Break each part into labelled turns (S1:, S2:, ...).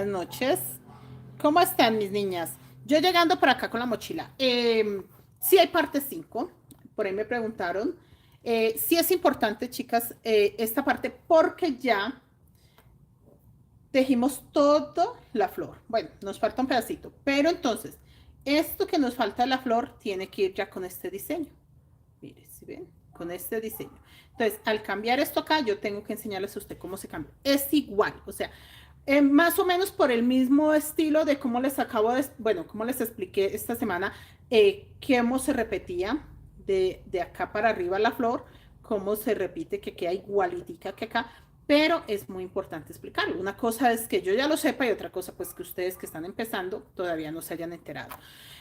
S1: noches. ¿Cómo están mis niñas? Yo llegando por acá con la mochila. Sí hay parte 5, por ahí me preguntaron. Sí es importante, chicas, esta parte porque ya tejimos toda la flor. Bueno, nos falta un pedacito, pero entonces, esto que nos falta de la flor tiene que ir ya con este diseño. Mire, si ven, con este diseño. Entonces, al cambiar esto acá, yo tengo que enseñarles a usted cómo se cambia. Es igual, o sea, más o menos por el mismo estilo de cómo les acabo de, bueno, cómo les expliqué esta semana, cómo se repetía de acá para arriba la flor, cómo se repite que queda igualitica que acá, pero es muy importante explicarlo. Una cosa es que yo ya lo sepa y otra cosa pues que ustedes que están empezando todavía no se hayan enterado.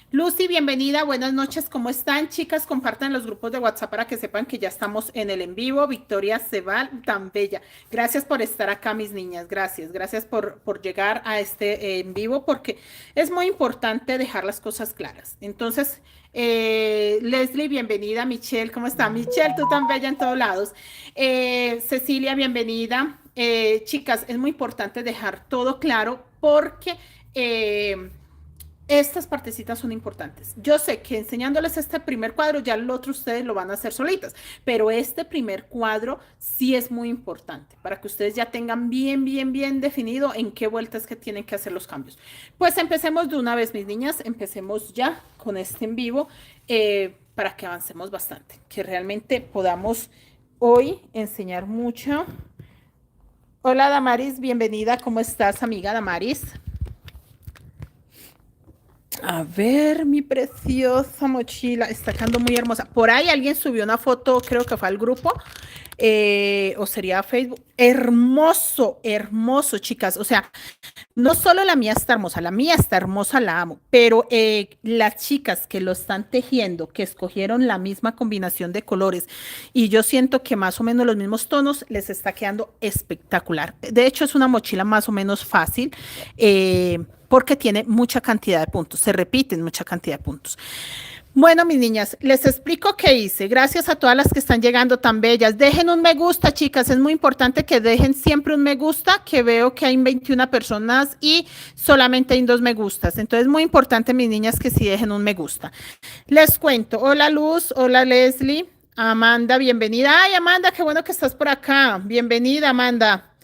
S1: Lucy, bienvenida, buenas noches, ¿cómo están? Chicas, compartan los grupos de WhatsApp para que sepan que ya estamos en el en vivo. Victoria Cebal, tan bella. Gracias por estar acá, mis niñas, gracias por llegar a este en vivo, porque es muy importante dejar las cosas claras. Entonces, Leslie, bienvenida. Michelle, ¿cómo está? Michelle, tú tan bella en todos lados. Cecilia, bienvenida. Chicas, es muy importante dejar todo claro porque... estas partecitas son importantes. Yo sé que enseñándoles este primer cuadro, ya el otro ustedes lo van a hacer solitas, pero este primer cuadro sí es muy importante para que ustedes ya tengan bien definido en qué vueltas que tienen que hacer los cambios. Pues empecemos de una vez, mis niñas, empecemos ya con este en vivo para que avancemos bastante, que realmente podamos hoy enseñar mucho. Hola Damaris, bienvenida, ¿cómo estás, amiga Damaris? A ver, mi preciosa mochila, está quedando muy hermosa. Por ahí alguien subió una foto, creo que fue al grupo, o sería Facebook. Hermoso, hermoso, chicas. O sea, no solo la mía está hermosa, la amo, pero las chicas que lo están tejiendo, que escogieron la misma combinación de colores y yo siento que más o menos los mismos tonos, les está quedando espectacular. De hecho, es una mochila más o menos fácil porque tiene mucha cantidad de puntos, se repiten mucha cantidad de puntos. Bueno, mis niñas, les explico qué hice. Gracias a todas las que están llegando tan bellas. Dejen un me gusta, chicas. Es muy importante que dejen siempre un me gusta, que veo que hay 21 personas y solamente hay 2 me gustas. Entonces, es muy importante, mis niñas, que sí dejen un me gusta. Les cuento. Hola, Luz. Hola, Leslie. Amanda, bienvenida. Ay, Amanda, qué bueno que estás por acá. Bienvenida, Amanda.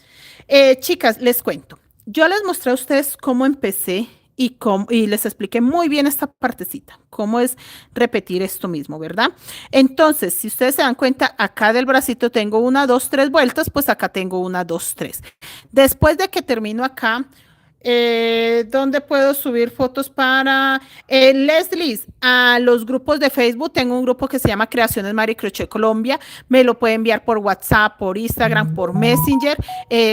S1: Chicas, les cuento. Yo les mostré a ustedes cómo empecé y les expliqué muy bien esta partecita, cómo es repetir esto mismo, ¿verdad? Entonces, si ustedes se dan cuenta, acá del bracito tengo 1, 2, 3 vueltas, pues acá tengo 1, 2, 3. Después de que termino acá, ¿dónde puedo subir fotos para Leslie? A los grupos de Facebook, tengo un grupo que se llama Creaciones Mari Crochet Colombia, me lo puede enviar por WhatsApp, por Instagram, por Messenger.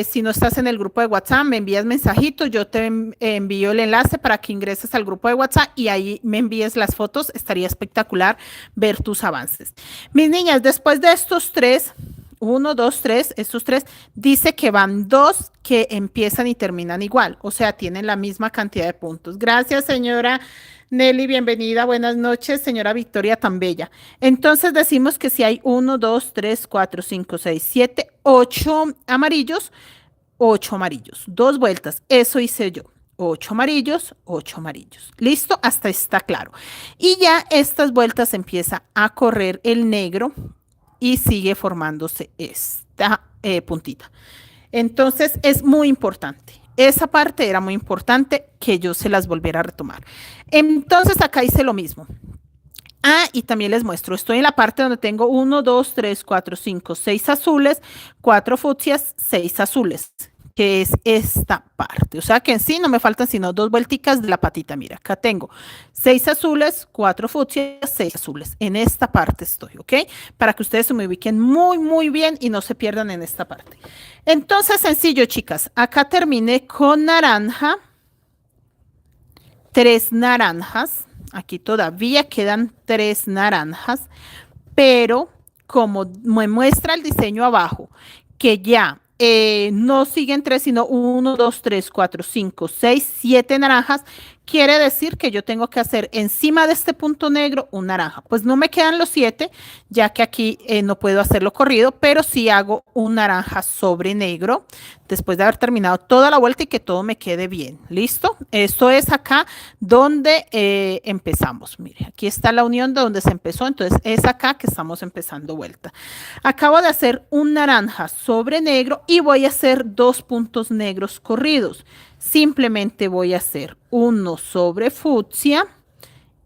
S1: Si no estás en el grupo de WhatsApp, me envías mensajito, yo te envío el enlace para que ingreses al grupo de WhatsApp y ahí me envíes las fotos, estaría espectacular ver tus avances. Mis niñas, después de estos 3, 1, 2, 3, estos 3, dice que van 2 que empiezan y terminan igual, o sea, tienen la misma cantidad de puntos. Gracias, señora Nelly, bienvenida, buenas noches, señora Victoria, tan bella. Entonces decimos que si hay 1, 2, 3, 4, 5, 6, 7, 8 amarillos, 8 amarillos, 2 vueltas, eso hice yo. 8 amarillos, 8 amarillos. ¿Listo? Hasta está claro. Y ya estas vueltas empieza a correr el negro y sigue formándose esta puntita. Entonces es muy importante. Esa parte era muy importante que yo se las volviera a retomar. Entonces acá hice lo mismo. Ah, y también les muestro, estoy en la parte donde tengo 1, 2, 3, 4, 5, 6 azules, 4 fucsias, 6 azules, que es esta parte. O sea que en sí no me faltan sino 2 vuelticas de la patita. Mira, acá tengo 6 azules, 4 fucsias, 6 azules. En esta parte estoy, ¿ok? Para que ustedes se me ubiquen muy bien y no se pierdan en esta parte. Entonces, sencillo, chicas. Acá terminé con naranja, 3 naranjas. Aquí todavía quedan 3 naranjas, pero como me muestra el diseño abajo, que ya no siguen 3, sino 1, 2, 3, 4, 5, 6, 7 naranjas, quiere decir que yo tengo que hacer encima de este punto negro un naranja. Pues no me quedan los 7, ya que aquí no puedo hacerlo corrido, pero sí hago un naranja sobre negro después de haber terminado toda la vuelta y que todo me quede bien. ¿Listo? Esto es acá donde empezamos. Mire, aquí está la unión de donde se empezó, entonces es acá que estamos empezando vuelta. Acabo de hacer un naranja sobre negro y voy a hacer 2 puntos negros corridos. Simplemente voy a hacer uno sobre fucsia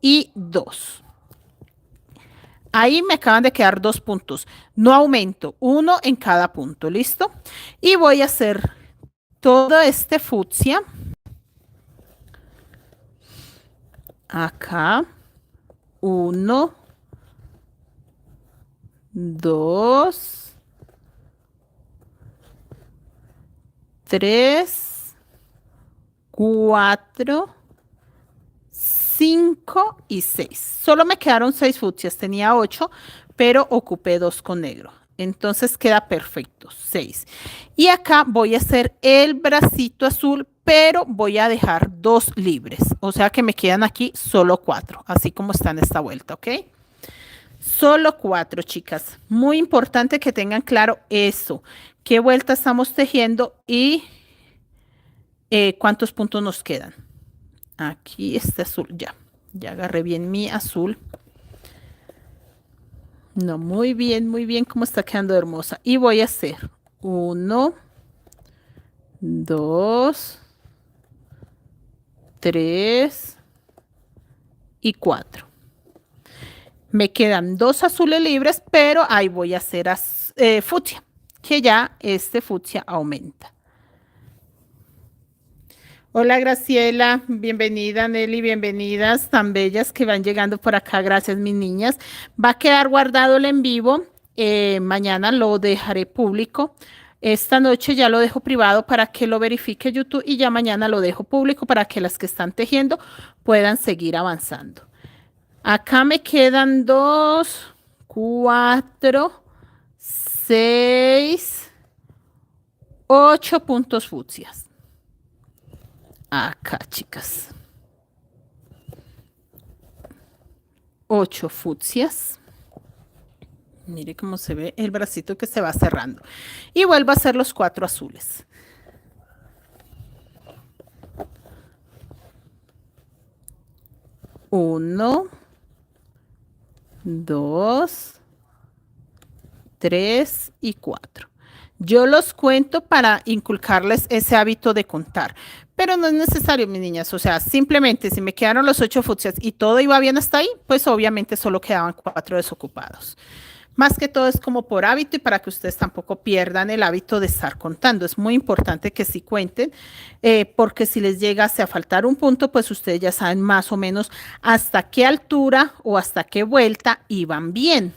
S1: y 2. Ahí me acaban de quedar 2 puntos. No aumento, uno en cada punto, ¿listo? Y voy a hacer todo este fucsia. Acá. 1, 2, 3, 4, 5 y 6. Solo me quedaron 6 fucsias, tenía 8, pero ocupé 2 con negro. Entonces queda perfecto, 6. Y acá voy a hacer el bracito azul, pero voy a dejar 2 libres. O sea que me quedan aquí solo 4, así como está en esta vuelta, ¿ok? Solo 4, chicas. Muy importante que tengan claro eso. ¿Qué vuelta estamos tejiendo y cuántos puntos nos quedan? Aquí este azul, ya agarré bien mi azul. No, muy bien, como está quedando hermosa. Y voy a hacer 1, 2, 3 y 4. Me quedan 2 azules libres, pero ahí voy a hacer fucsia, que ya este fucsia aumenta. Hola Graciela, bienvenida Nelly, bienvenidas tan bellas que van llegando por acá, gracias mis niñas. Va a quedar guardado el en vivo, mañana lo dejaré público. Esta noche ya lo dejo privado para que lo verifique YouTube y ya mañana lo dejo público para que las que están tejiendo puedan seguir avanzando. Acá me quedan 2, 4, 6, 8 puntos fucsias. Acá, chicas. 8 fucsias. Mire cómo se ve el bracito que se va cerrando. Y vuelvo a hacer los 4 azules. Uno, 2, 3 y 4. Yo los cuento para inculcarles ese hábito de contar, pero no es necesario, mis niñas. O sea, simplemente si me quedaron los 8 fucsias y todo iba bien hasta ahí, pues obviamente solo quedaban 4 desocupados. Más que todo es como por hábito y para que ustedes tampoco pierdan el hábito de estar contando. Es muy importante que sí cuenten, porque si les llegase a faltar un punto, pues ustedes ya saben más o menos hasta qué altura o hasta qué vuelta iban bien.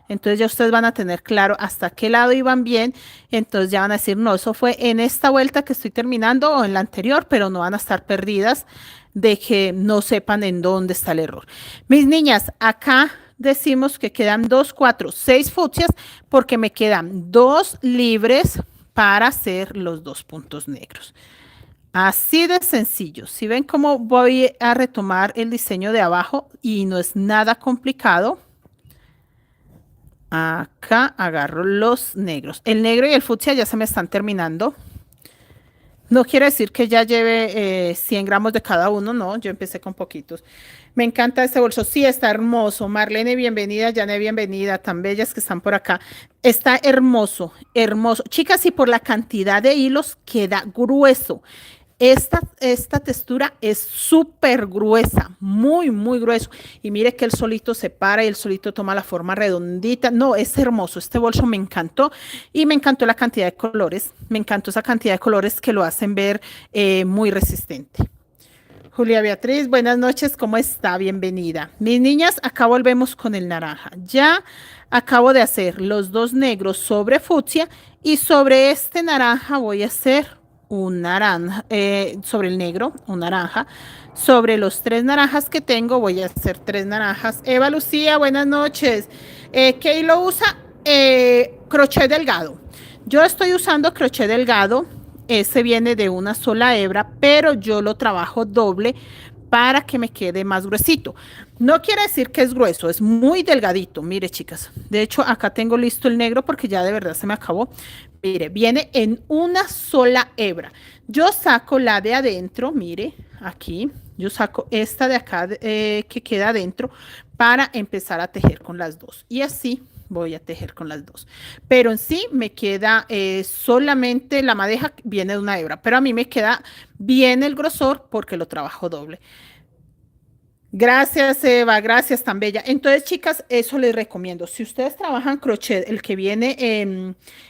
S1: Entonces ya ustedes van a tener claro hasta qué lado iban bien. Entonces ya van a decir, no, eso fue en esta vuelta que estoy terminando o en la anterior, pero no van a estar perdidas de que no sepan en dónde está el error. Mis niñas, acá decimos que quedan 2, 4, 6 fucsias porque me quedan 2 libres para hacer los 2 puntos negros. Así de sencillo. Si ven cómo voy a retomar el diseño de abajo y no es nada complicado. Acá agarro los negros. El negro y el fucsia ya se me están terminando. No quiere decir que ya lleve 100 gramos de cada uno, no, yo empecé con poquitos. Me encanta este bolso, sí, está hermoso. Marlene, bienvenida, Jané, bienvenida, tan bellas que están por acá. Está hermoso, hermoso. Chicas, y por la cantidad de hilos queda grueso. Esta textura es súper gruesa, muy grueso. Y mire que el solito se para y el solito toma la forma redondita. No, es hermoso. Este bolso me encantó y me encantó la cantidad de colores. Me encantó esa cantidad de colores que lo hacen ver muy resistente. Julia Beatriz, buenas noches, ¿cómo está? Bienvenida. Mis niñas, acá volvemos con el naranja. Ya acabo de hacer los 2 negros sobre fucsia y sobre este naranja voy a hacer un naranja, sobre el negro, un naranja. Sobre los 3 naranjas que tengo, voy a hacer 3 naranjas. Eva Lucía, buenas noches. ¿Qué hilo usa? Crochet delgado. Yo estoy usando crochet delgado. Ese viene de una sola hebra, pero yo lo trabajo doble para que me quede más gruesito. No quiere decir que es grueso, es muy delgadito. Mire, chicas, de hecho acá tengo listo el negro porque ya de verdad se me acabó. Mire, viene en una sola hebra. Yo saco la de adentro, mire, aquí, yo saco esta de acá que queda adentro para empezar a tejer con las dos. Y así voy a tejer con las dos. Pero en sí me queda solamente la madeja viene de una hebra, pero a mí me queda bien el grosor porque lo trabajo doble. Gracias, Eva, gracias, tan bella. Entonces, chicas, eso les recomiendo. Si ustedes trabajan crochet, el que viene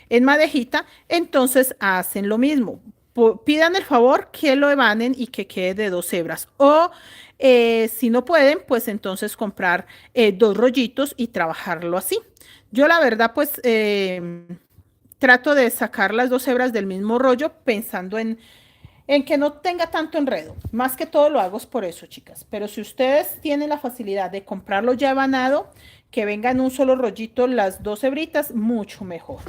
S1: en madejita, entonces hacen lo mismo. Pidan el favor que lo ebanen y que quede de dos hebras. O si no pueden, pues entonces comprar dos rollitos y trabajarlo así. Yo la verdad, pues trato de sacar las dos hebras del mismo rollo pensando en que no tenga tanto enredo. Más que todo lo hago es por eso, chicas. Pero si ustedes tienen la facilidad de comprarlo ya banado, que venga en un solo rollito las dos hebritas, mucho mejor.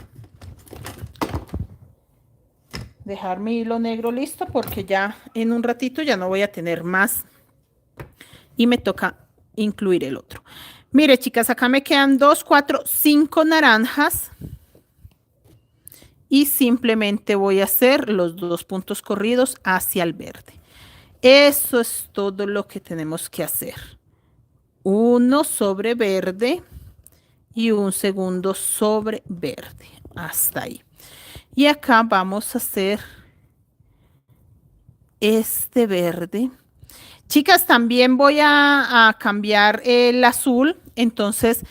S1: Dejar mi hilo negro listo porque ya en un ratito ya no voy a tener más y me toca incluir el otro. Mire, chicas, acá me quedan 2, 4, 5 naranjas y simplemente voy a hacer los dos puntos corridos hacia el verde. Eso es todo lo que tenemos que hacer. Uno sobre verde y un segundo sobre verde. Hasta ahí. Y acá vamos a hacer este verde. Chicas, también voy a cambiar el azul. Entonces,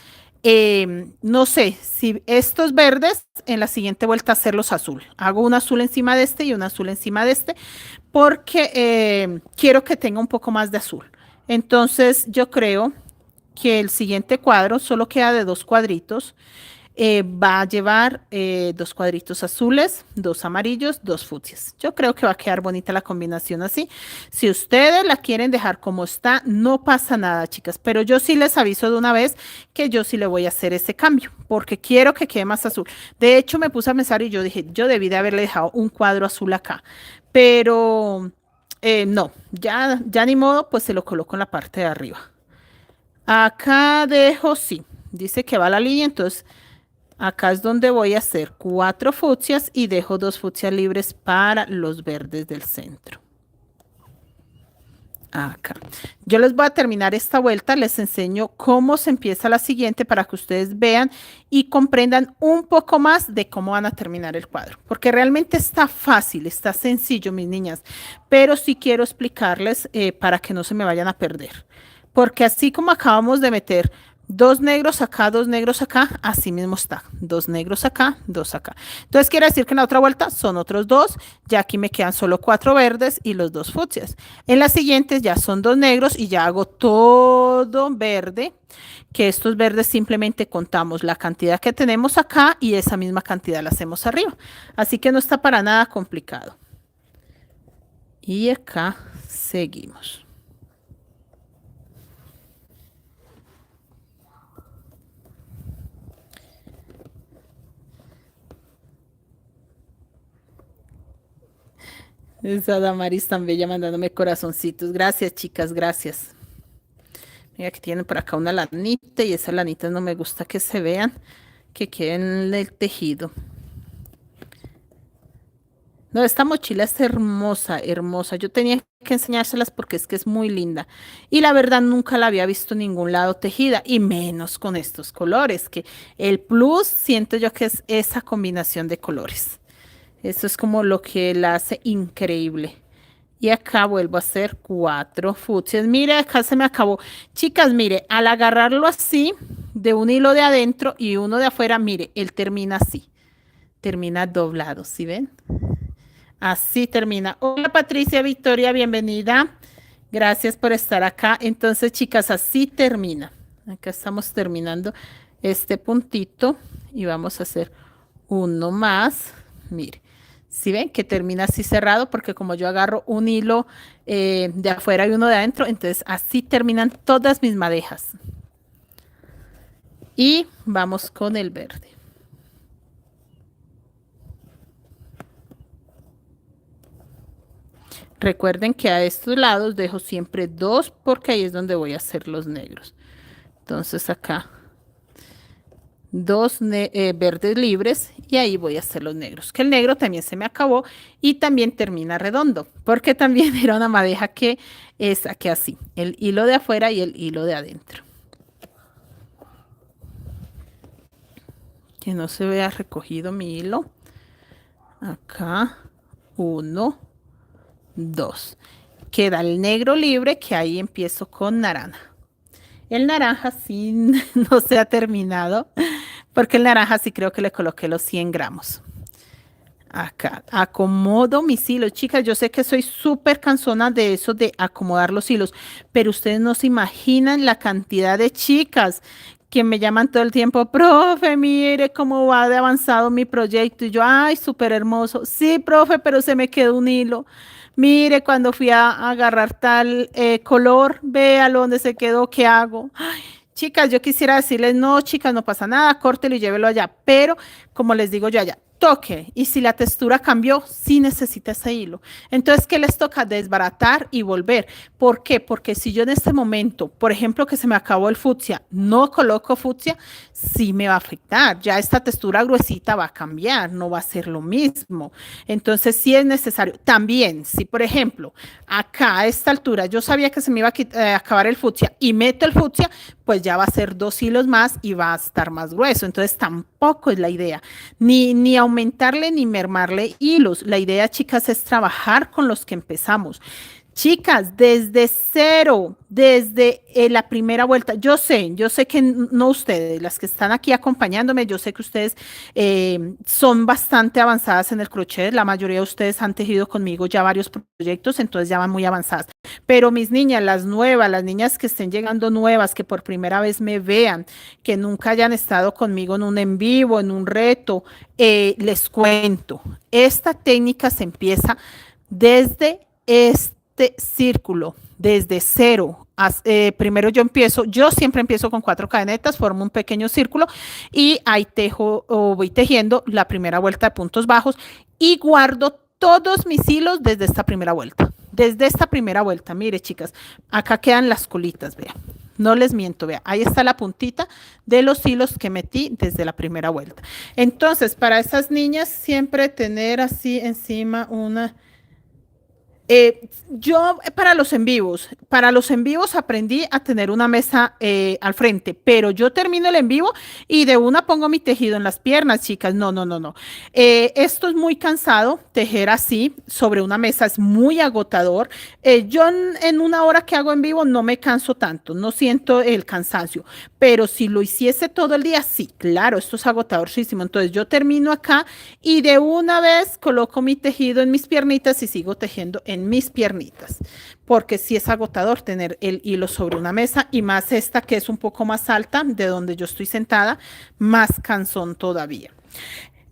S1: no sé si estos verdes en la siguiente vuelta hacerlos azul. Hago un azul encima de este y un azul encima de este porque quiero que tenga un poco más de azul. Entonces, yo creo que el siguiente cuadro solo queda de dos cuadritos. Va a llevar dos cuadritos azules, dos amarillos, dos fucsias. Yo creo que va a quedar bonita la combinación así. Si ustedes la quieren dejar como está, no pasa nada, chicas. Pero yo sí les aviso de una vez que yo sí le voy a hacer ese cambio, porque quiero que quede más azul. De hecho, me puse a pensar y yo dije, yo debí de haberle dejado un cuadro azul acá. Pero no, ya ni modo, pues se lo coloco en la parte de arriba. Acá dejo, sí, dice que va la línea, entonces acá es donde voy a hacer 4 fucsias y dejo 2 fucsias libres para los verdes del centro. Acá. Yo les voy a terminar esta vuelta, les enseño cómo se empieza la siguiente para que ustedes vean y comprendan un poco más de cómo van a terminar el cuadro. Porque realmente está fácil, está sencillo, mis niñas, pero sí quiero explicarles para que no se me vayan a perder. Porque así como acabamos de meter dos negros acá, así mismo está. Dos negros acá, dos acá. Entonces quiere decir que en la otra vuelta son otros dos. Ya aquí me quedan solo 4 verdes y los 2 fucsias. En las siguientes ya son 2 negros y ya hago todo verde. Que estos verdes simplemente contamos la cantidad que tenemos acá y esa misma cantidad la hacemos arriba. Así que no está para nada complicado. Y acá seguimos. Esa Damaris tan bella mandándome corazoncitos. Gracias, chicas, gracias. Mira que tienen por acá una lanita y esas lanitas no me gusta que se vean, que queden en el tejido. No, esta mochila es hermosa, hermosa. Yo tenía que enseñárselas porque es que es muy linda. Y la verdad nunca la había visto en ningún lado tejida y menos con estos colores, que el plus siento yo que es esa combinación de colores. Eso es como lo que la hace increíble. Y acá vuelvo a hacer 4 fucsias. Mire, acá se me acabó. Chicas, mire, al agarrarlo así, de un hilo de adentro y uno de afuera, mire, él termina así. Termina doblado, ¿sí ven? Así termina. Hola Patricia Victoria, bienvenida. Gracias por estar acá. Entonces, chicas, así termina. Acá estamos terminando este puntito y vamos a hacer uno más. Mire, si ven que termina así cerrado porque como yo agarro un hilo de afuera y uno de adentro, entonces así terminan todas mis madejas. Y vamos con el verde. Recuerden que a estos lados dejo siempre dos porque ahí es donde voy a hacer los negros. Entonces acá dos verdes libres y ahí voy a hacer los negros. Que el negro también se me acabó y también termina redondo porque también era una madeja que saqué así. El hilo de afuera y el hilo de adentro. Que no se vea recogido mi hilo. Acá, 1, 2. Queda el negro libre que ahí empiezo con naranja. El naranja sí no se ha terminado porque el naranja sí creo que le coloqué los 100 gramos. Acá, acomodo mis hilos. Chicas, yo sé que soy súper cansona de eso de acomodar los hilos, pero ustedes no se imaginan la cantidad de chicas que me llaman todo el tiempo, profe, mire cómo va de avanzado mi proyecto. Y yo, ay, súper hermoso. Sí, profe, pero se me quedó un hilo. Mire, cuando fui a agarrar tal color, véalo dónde se quedó, ¿qué hago? Ay, chicas, yo quisiera decirles, no, chicas, no pasa nada, córtelo y llévelo allá. Pero, como les digo yo allá, toque. Y si la textura cambió, sí necesita ese hilo. Entonces, ¿qué les toca? Desbaratar y volver. ¿Por qué? Porque si yo en este momento, por ejemplo, que se me acabó el fucsia, no coloco fucsia, sí me va a afectar. Ya esta textura gruesita va a cambiar, no va a ser lo mismo. Entonces, sí es necesario. También, si por ejemplo, acá a esta altura yo sabía que se me iba a acabar el fucsia y meto el fucsia, pues ya va a ser 2 hilos más y va a estar más grueso. Entonces, tampoco es la idea. Ni aumentarle ni mermarle hilos. La idea, chicas, es trabajar con los que empezamos. Chicas, desde cero, desde la primera vuelta, yo sé que no ustedes, las que están aquí acompañándome, yo sé que ustedes son bastante avanzadas en el crochet, la mayoría de ustedes han tejido conmigo ya varios proyectos, entonces ya van muy avanzadas. Pero mis niñas, las nuevas, las niñas que estén llegando nuevas, que por primera vez me vean, que nunca hayan estado conmigo en un en vivo, en un reto, les cuento, esta técnica se empieza desde círculo desde cero. Primero yo siempre empiezo con 4 cadenetas, formo un pequeño círculo y ahí tejo o voy tejiendo la primera vuelta de puntos bajos y guardo todos mis hilos desde esta primera vuelta. Desde esta primera vuelta, mire chicas, acá quedan las colitas, vean. No les miento, vea, ahí está la puntita de los hilos que metí desde la primera vuelta. Entonces, para esas niñas, siempre tener así encima una... yo para los en vivos aprendí a tener una mesa al frente, pero yo termino el en vivo y de una pongo mi tejido en las piernas, chicas. No, no, no, no. Esto es muy cansado, tejer así sobre una mesa es muy agotador. Yo en una hora que hago en vivo no me canso tanto, no siento el cansancio, pero si lo hiciese todo el día, sí, claro, esto es agotadorísimo. Entonces yo termino acá y de una vez coloco mi tejido en mis piernitas y sigo tejiendo en mis piernitas, porque sí es agotador tener el hilo sobre una mesa y más esta que es un poco más alta de donde yo estoy sentada, más cansón todavía.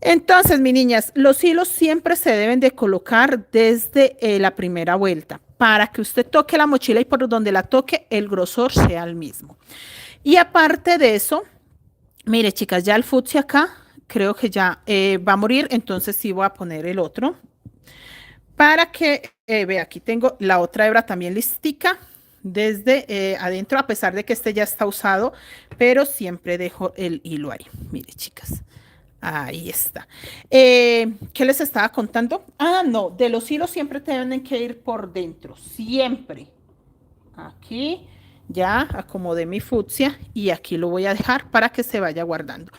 S1: Entonces, mis niñas, los hilos siempre se deben de colocar desde la primera vuelta para que usted toque la mochila y por donde la toque el grosor sea el mismo. Y aparte de eso, mire chicas, ya el fucsia acá creo que ya va a morir, entonces sí voy a poner el otro para que, vea, aquí tengo la otra hebra también listica desde adentro, a pesar de que este ya está usado, pero siempre dejo el hilo ahí. Mire, chicas, ahí está. ¿Qué les estaba contando? Ah, no, de los hilos siempre tienen que ir por dentro, siempre. Aquí ya acomodé mi fucsia y aquí lo voy a dejar para que se vaya guardando.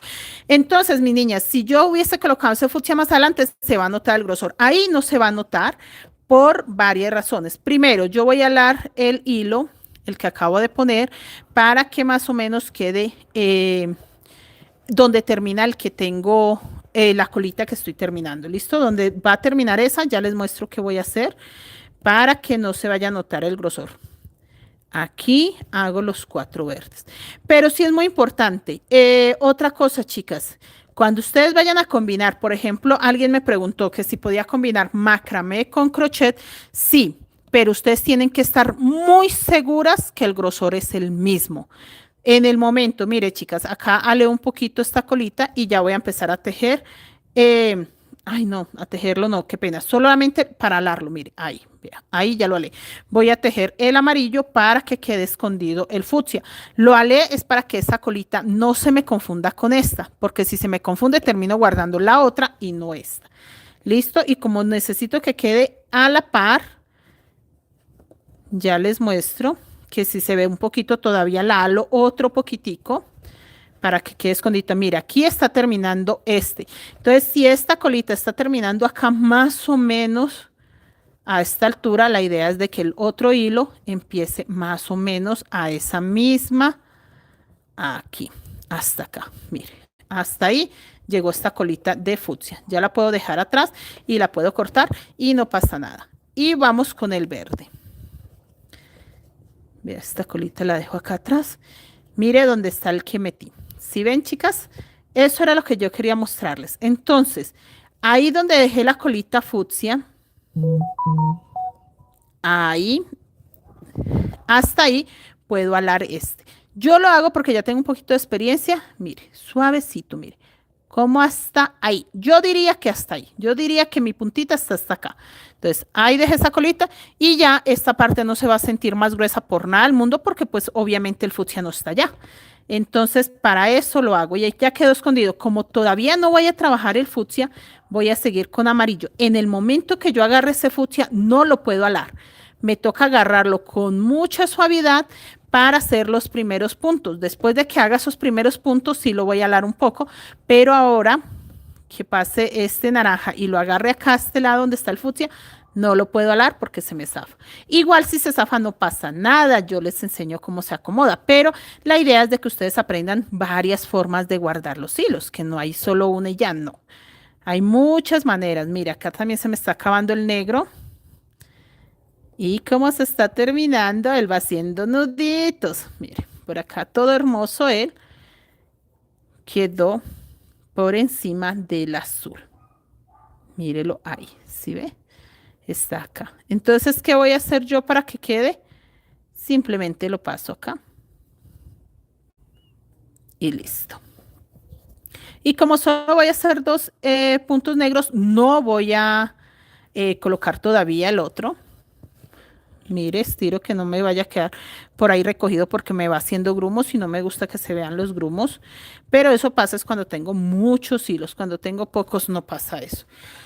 S1: Entonces, mis niñas, si yo hubiese colocado ese fucsia más adelante, se va a notar el grosor. Ahí no se va a notar por varias razones. Primero, yo voy a alar el hilo, el que acabo de poner, para que más o menos quede donde termina el que tengo la colita que estoy terminando. ¿Listo? Donde va a terminar esa, ya les muestro qué voy a hacer para que no se vaya a notar el grosor. Aquí hago los 4 verdes. Pero sí es muy importante. Otra cosa, chicas. Cuando ustedes vayan a combinar, por ejemplo, alguien me preguntó que si podía combinar macramé con crochet. Sí, pero ustedes tienen que estar muy seguras que el grosor es el mismo. En el momento, mire, chicas, acá aleo un poquito esta colita y ya voy a empezar a tejer Ay, no, a tejerlo no, qué pena. Solamente para alarlo, mire, ahí, vea, ahí ya lo alé. Voy a tejer el amarillo para que quede escondido el fucsia. Lo alé es para que esa colita no se me confunda con esta, porque si se me confunde termino guardando la otra y no esta. Listo, y como necesito que quede a la par, ya les muestro que si se ve un poquito todavía la halo otro poquitico para que quede escondida. Mira, aquí está terminando este. Entonces, si esta colita está terminando acá más o menos a esta altura, la idea es de que el otro hilo empiece más o menos a esa misma, aquí, hasta acá. Mire, hasta ahí llegó esta colita de fucsia. Ya la puedo dejar atrás y la puedo cortar y no pasa nada. Y vamos con el verde. Vea, esta colita la dejo acá atrás. Mire dónde está el que metí. ¿Sí ven, chicas? Eso era lo que yo quería mostrarles. Entonces, ahí donde dejé la colita fucsia, ahí, hasta ahí, puedo alar este. Yo lo hago porque ya tengo un poquito de experiencia. Mire, suavecito, mire. Como hasta ahí. Yo diría que hasta ahí. Yo diría que mi puntita está hasta acá. Entonces, ahí dejé esa colita y ya esta parte no se va a sentir más gruesa por nada del mundo porque pues obviamente el fucsia no está allá. Entonces, para eso lo hago y ya quedó escondido. Como todavía no voy a trabajar el fucsia, voy a seguir con amarillo. En el momento que yo agarre ese fucsia, no lo puedo alar. Me toca agarrarlo con mucha suavidad para hacer los primeros puntos. Después de que haga esos primeros puntos, sí lo voy a alar un poco, pero ahora que pase este naranja y lo agarre acá a este lado donde está el fucsia, no lo puedo alar porque se me zafa. Igual si se zafa no pasa nada, yo les enseño cómo se acomoda, pero la idea es de que ustedes aprendan varias formas de guardar los hilos, que no hay solo una y ya no. Hay muchas maneras. Mira, acá también se me está acabando el negro. Y como se está terminando, él va haciendo nuditos. Mire, por acá todo hermoso él quedó por encima del azul. Mírelo ahí, ¿sí ve? Está acá. Entonces, ¿qué voy a hacer yo para que quede? Simplemente lo paso acá y listo. Y como solo voy a hacer dos puntos negros, no voy a colocar todavía el otro. Mire, estiro que no me vaya a quedar por ahí recogido porque me va haciendo grumos y no me gusta que se vean los grumos. Pero eso pasa es cuando tengo muchos hilos. Cuando tengo pocos no pasa eso.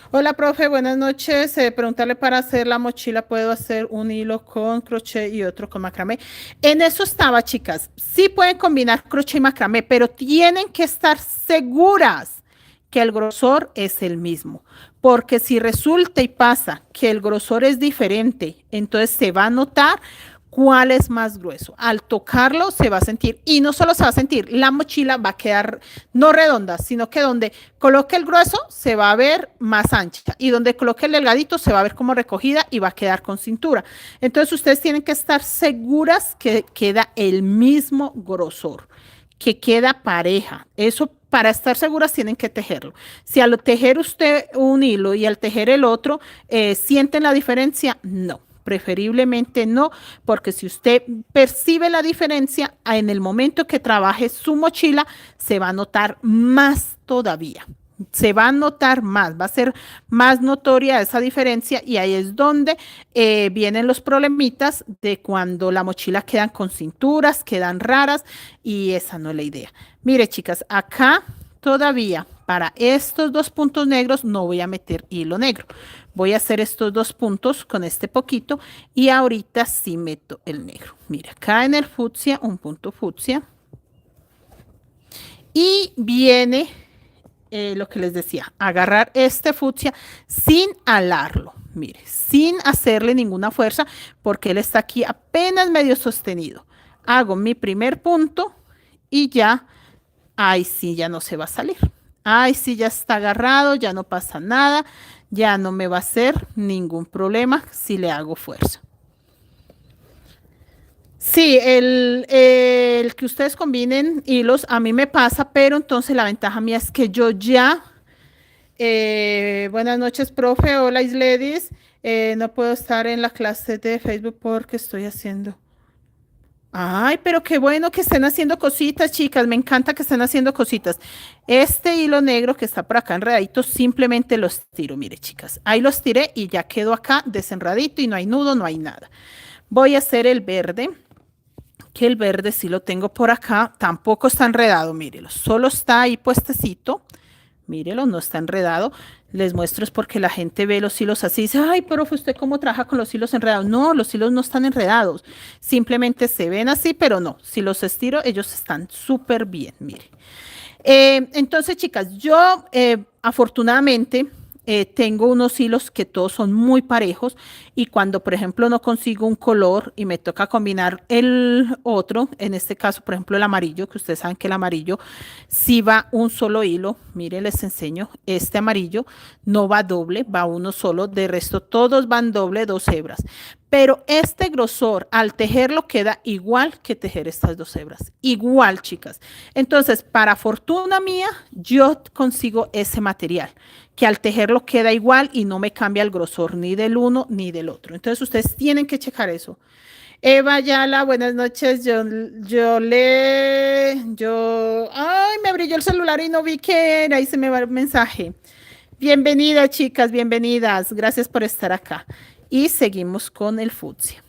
S1: Hola, profe, buenas noches. Preguntarle para hacer la mochila, ¿puedo hacer un hilo con crochet y otro con macramé? En eso estaba, chicas. Sí pueden combinar crochet y macramé, pero tienen que estar seguras que el grosor es el mismo. Porque si resulta y pasa que el grosor es diferente, entonces se va a notar cuál es más grueso. Al tocarlo se va a sentir, y no solo se va a sentir, la mochila va a quedar no redonda, sino que donde coloque el grueso se va a ver más ancha y donde coloque el delgadito se va a ver como recogida y va a quedar con cintura. Entonces ustedes tienen que estar seguras que queda el mismo grosor, que queda pareja. Eso para estar seguras tienen que tejerlo. Si al tejer usted un hilo y al tejer el otro, ¿sienten la diferencia? No, preferiblemente no, porque si usted percibe la diferencia, en el momento que trabaje su mochila, se va a notar más todavía. Se va a notar más, va a ser más notoria esa diferencia y ahí es donde vienen los problemitas de cuando la mochila quedan con cinturas, quedan raras y esa no es la idea. Mire, chicas, acá todavía para estos dos puntos negros no voy a meter hilo negro. Voy a hacer estos dos puntos con este poquito y ahorita sí meto el negro. Mire, acá en el fucsia, un punto fucsia. Y viene lo que les decía, agarrar este fucsia sin alarlo. Mire, sin hacerle ninguna fuerza porque él está aquí apenas medio sostenido. Hago mi primer punto y ya, ahí sí ya no se va a salir. Ahí sí ya está agarrado, ya no pasa nada, ya no me va a hacer ningún problema si le hago fuerza. Sí, el que ustedes combinen hilos a mí me pasa, pero entonces la ventaja mía es que yo ya, buenas noches, profe, hola, Isledis, no puedo estar en la clase de Facebook porque estoy haciendo Ay, pero qué bueno que estén haciendo cositas, chicas. Me encanta que estén haciendo cositas. Este hilo negro que está por acá enredadito, simplemente los tiro. Mire, chicas, ahí los tiré y ya quedó acá desenredadito y no hay nudo, no hay nada. Voy a hacer el verde, que el verde sí lo tengo por acá. Tampoco está enredado, mírelo. Solo está ahí puestecito. Mírelo, no está enredado. Les muestro es porque la gente ve los hilos así y dice, ay, profe, ¿usted cómo trabaja con los hilos enredados? No, los hilos no están enredados. Simplemente se ven así, pero no. Si los estiro, ellos están súper bien, mire. Entonces, chicas, yo afortunadamente tengo unos hilos que todos son muy parejos y cuando, por ejemplo, no consigo un color y me toca combinar el otro, en este caso, por ejemplo, el amarillo, que ustedes saben que el amarillo sí va un solo hilo, miren, les enseño, este amarillo no va doble, va uno solo, de resto todos van doble, dos hebras. Pero este grosor al tejerlo queda igual que tejer estas dos hebras. Igual, chicas. Entonces, para fortuna mía, yo consigo ese material que al tejerlo queda igual y no me cambia el grosor ni del uno ni del otro. Entonces, ustedes tienen que checar eso. Eva Ayala, buenas noches. Ay, me brilló el celular y no vi que era. Ahí se me va el mensaje. Bienvenidas, chicas, bienvenidas. Gracias por estar acá. Y seguimos con el fucsia.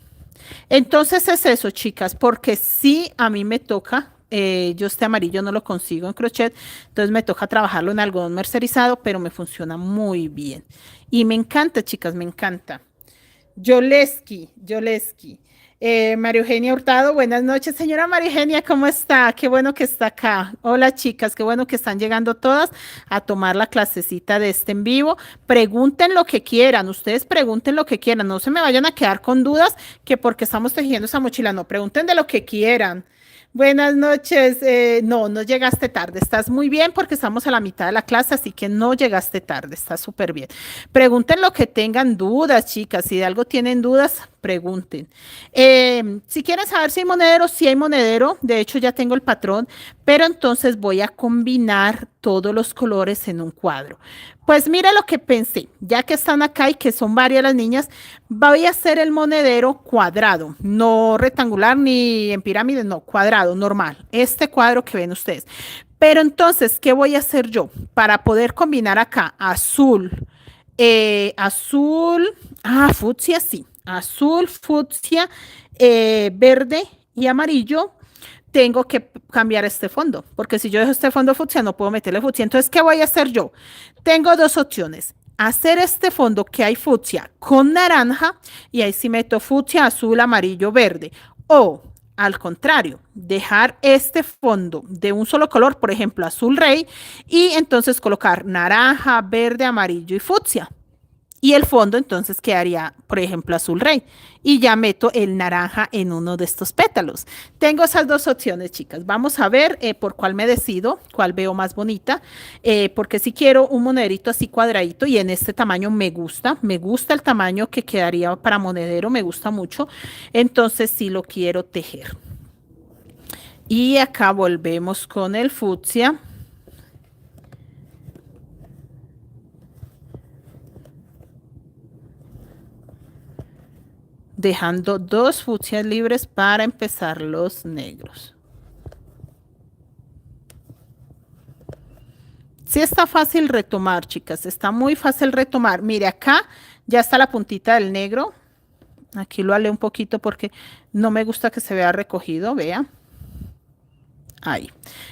S1: Entonces es eso, chicas, porque sí a mí me toca, yo este amarillo no lo consigo en crochet, entonces me toca trabajarlo en algodón mercerizado, pero me funciona muy bien. Y me encanta, chicas, me encanta. Yoleski. María Eugenia Hurtado, buenas noches, señora María Eugenia, ¿cómo está? Qué bueno que está acá. Hola, chicas, qué bueno que están llegando todas a tomar la clasecita de este en vivo. Pregunten lo que quieran, ustedes pregunten lo que quieran, no se me vayan a quedar con dudas que porque estamos tejiendo esa mochila, no, pregunten de lo que quieran. Buenas noches. No, no llegaste tarde. Estás muy bien porque estamos a la mitad de la clase, así que no llegaste tarde. Estás súper bien. Pregunten lo que tengan dudas, chicas. Si de algo tienen dudas, pregunten. Si quieren saber si hay monedero, sí hay monedero. De hecho, ya tengo el patrón, pero entonces voy a combinar todos los colores en un cuadro. Pues mira lo que pensé, ya que están acá y que son varias las niñas, voy a hacer el monedero cuadrado, no rectangular ni en pirámide, no, cuadrado, normal. Este cuadro que ven ustedes. Pero entonces, ¿qué voy a hacer yo? Para poder combinar acá azul, fucsia, sí, azul, fucsia, verde y amarillo, tengo que cambiar este fondo, porque si yo dejo este fondo fucsia, no puedo meterle fucsia. Entonces, ¿qué voy a hacer yo? Tengo dos opciones. Hacer este fondo que hay fucsia con naranja y ahí sí meto fucsia, azul, amarillo, verde. O al contrario, dejar este fondo de un solo color, por ejemplo, azul rey, y entonces colocar naranja, verde, amarillo y fucsia. Y el fondo entonces quedaría, por ejemplo, azul rey. Y ya meto el naranja en uno de estos pétalos. Tengo esas dos opciones, chicas. Vamos a ver por cuál me decido, cuál veo más bonita. Porque si quiero un monederito así cuadradito y en este tamaño me gusta el tamaño que quedaría para monedero, me gusta mucho. Entonces sí lo quiero tejer. Y acá volvemos con el fucsia. Dejando dos fucsias libres para empezar los negros. Sí está fácil retomar, chicas, está muy fácil retomar. Mire, acá ya está la puntita del negro. Aquí lo alé un poquito porque no me gusta que se vea recogido, vea. Ahí.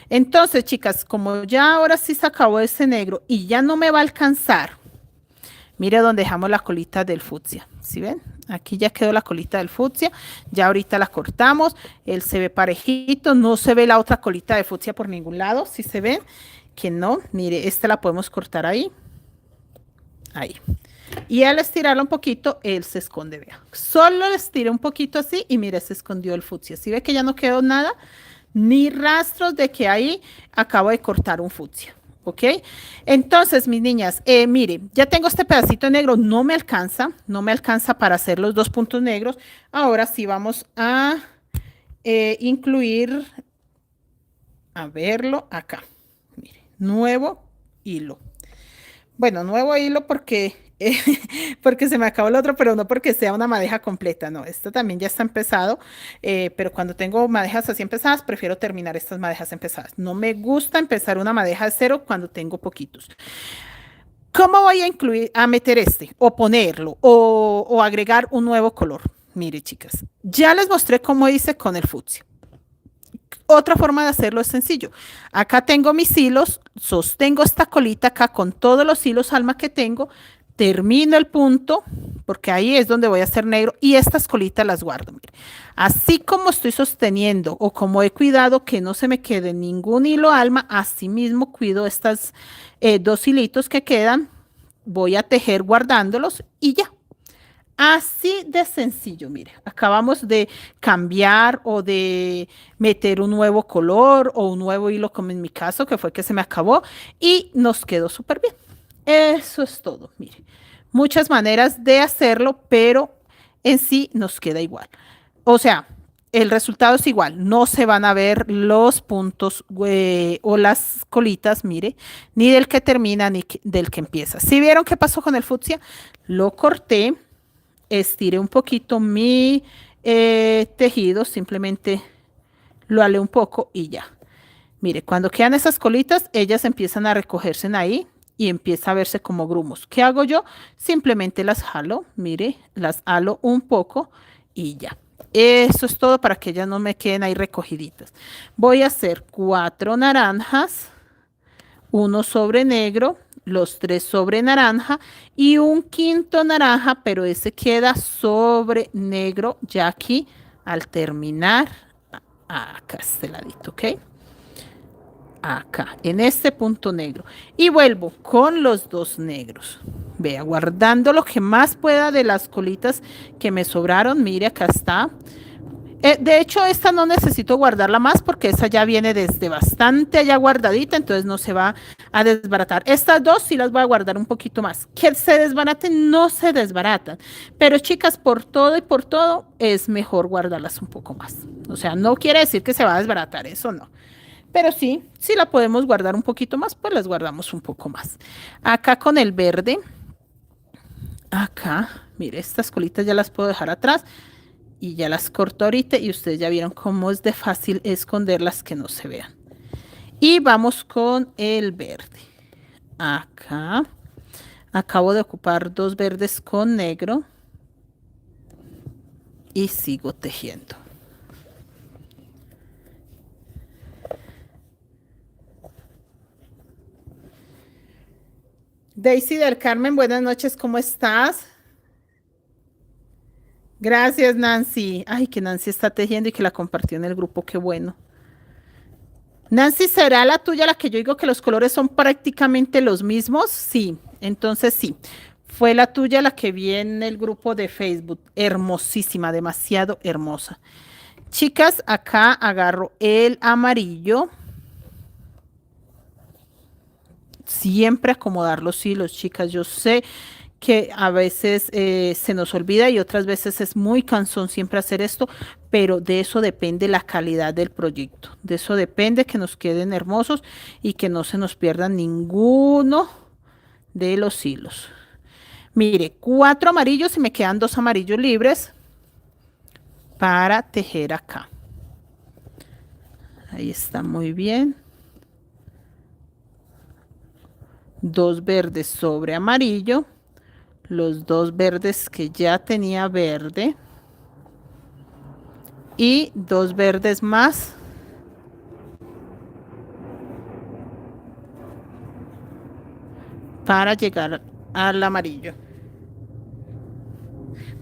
S1: Entonces, chicas, como ya ahora sí se acabó ese negro y ya no me va a alcanzar, mire donde dejamos la colita del fucsia, ¿sí ven? Aquí ya quedó la colita del fucsia, ya ahorita la cortamos, él se ve parejito, no se ve la otra colita de fucsia por ningún lado, si se ven que no, mire, esta la podemos cortar ahí, ahí. Y al estirarla un poquito, él se esconde, vea. Solo le estiré un poquito así y mire, se escondió el fucsia. ¿Sí ve que ya no quedó nada? Ni rastros de que ahí acabo de cortar un fucsia. ¿Ok? Entonces, mis niñas, mire, ya tengo este pedacito negro, no me alcanza, no me alcanza para hacer los dos puntos negros. Ahora sí vamos a incluir, a verlo acá. Mire, nuevo hilo. Bueno, nuevo hilo porque eh, porque se me acabó el otro, pero no porque sea una madeja completa, no, esto también ya está empezado, pero cuando tengo madejas así empezadas, prefiero terminar estas madejas empezadas. No me gusta empezar una madeja de cero cuando tengo poquitos. ¿Cómo voy a incluir, a meter este, o ponerlo, o agregar un nuevo color? Mire, chicas, ya les mostré cómo hice con el fucsia. Otra forma de hacerlo es sencillo. Acá tengo mis hilos, sostengo esta colita acá con todos los hilos alma que tengo, termino el punto, porque ahí es donde voy a hacer negro, y estas colitas las guardo. Mire. Así como estoy sosteniendo o como he cuidado que no se me quede ningún hilo alma, así mismo cuido estas dos hilitos que quedan, voy a tejer guardándolos y ya. Así de sencillo, mire, acabamos de cambiar o de meter un nuevo color o un nuevo hilo, como en mi caso, que fue que se me acabó y nos quedó súper bien. Eso es todo, mire. Muchas maneras de hacerlo, pero en sí nos queda igual. O sea, el resultado es igual, no se van a ver los puntos o las colitas, mire, ni del que termina ni del que empieza. ¿Sí vieron qué pasó con el fucsia? Lo corté, estiré un poquito mi tejido, simplemente lo alé un poco y ya. Mire, cuando quedan esas colitas, ellas empiezan a recogerse en ahí y empieza a verse como grumos. ¿Qué hago yo? Simplemente las jalo, mire, las halo un poco y ya. Eso es todo para que ellas no me queden ahí recogiditas. Voy a hacer 4 naranjas, uno sobre negro, los 3 sobre naranja y un quinto naranja, pero ese queda sobre negro ya aquí al terminar acá este ladito, ¿ok? Acá, en este punto negro. Y vuelvo con los 2 negros. Vea, guardando lo que más pueda de las colitas que me sobraron. Mire, acá está. De hecho, esta no necesito guardarla más porque esa ya viene desde bastante allá guardadita, entonces no se va a desbaratar. Estas dos sí las voy a guardar un poquito más. Que se desbaraten, no se desbaratan. Pero chicas, por todo y por todo, es mejor guardarlas un poco más. O sea, no quiere decir que se va a desbaratar, eso no. Pero sí, si la podemos guardar un poquito más, pues las guardamos un poco más. Acá con el verde, acá, mire, estas colitas ya las puedo dejar atrás y ya las corto ahorita y ustedes ya vieron cómo es de fácil esconderlas que no se vean. Y vamos con el verde. Acá, acabo de ocupar 2 verdes con negro y sigo tejiendo. Daisy del Carmen, buenas noches, ¿cómo estás? Gracias, Nancy. Ay, que Nancy está tejiendo y que la compartió en el grupo, qué bueno. Nancy, ¿será la tuya la que yo digo que los colores son prácticamente los mismos? Sí, entonces sí. Fue la tuya la que vi en el grupo de Facebook. Hermosísima, demasiado hermosa. Chicas, acá agarro el amarillo. Siempre acomodar los hilos, chicas. Yo sé que a veces se nos olvida y otras veces es muy cansón siempre hacer esto, pero de eso depende la calidad del proyecto. De eso depende que nos queden hermosos y que no se nos pierda ninguno de los hilos. Mire, 4 amarillos y me quedan 2 amarillos libres para tejer acá. Ahí está muy bien. 2 verdes sobre amarillo. Los 2 verdes que ya tenía verde y 2 verdes más para llegar al amarillo.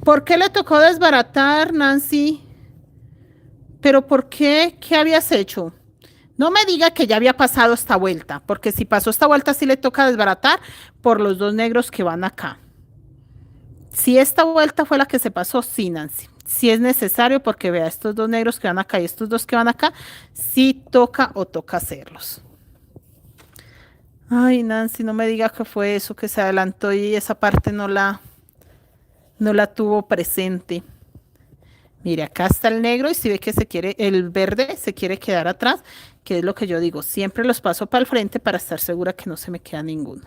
S1: ¿Por qué le tocó desbaratar, Nancy? ¿Pero por qué? ¿Qué habías hecho? No me diga que ya había pasado esta vuelta, porque si pasó esta vuelta sí le toca desbaratar por los 2 negros que van acá. Si esta vuelta fue la que se pasó, sí, Nancy. Si es necesario, porque vea, estos 2 negros que van acá y estos 2 que van acá, sí toca o toca hacerlos. Ay, Nancy, no me diga que fue eso que se adelantó y esa parte no la tuvo presente. Mire, acá está el negro y si ve que se quiere, el verde se quiere quedar atrás, que es lo que yo digo, siempre los paso para el frente para estar segura que no se me queda ninguno.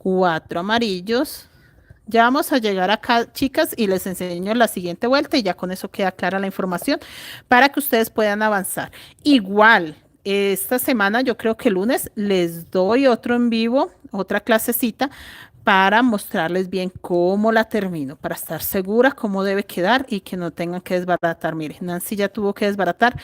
S1: 4 amarillos. Ya vamos a llegar acá, chicas, y les enseño la siguiente vuelta y ya con eso queda clara la información para que ustedes puedan avanzar. Igual, esta semana, yo creo que el lunes, les doy otro en vivo, otra clasecita para mostrarles bien cómo la termino, para estar segura cómo debe quedar y que no tengan que desbaratar. Miren, Nancy ya tuvo que desbaratar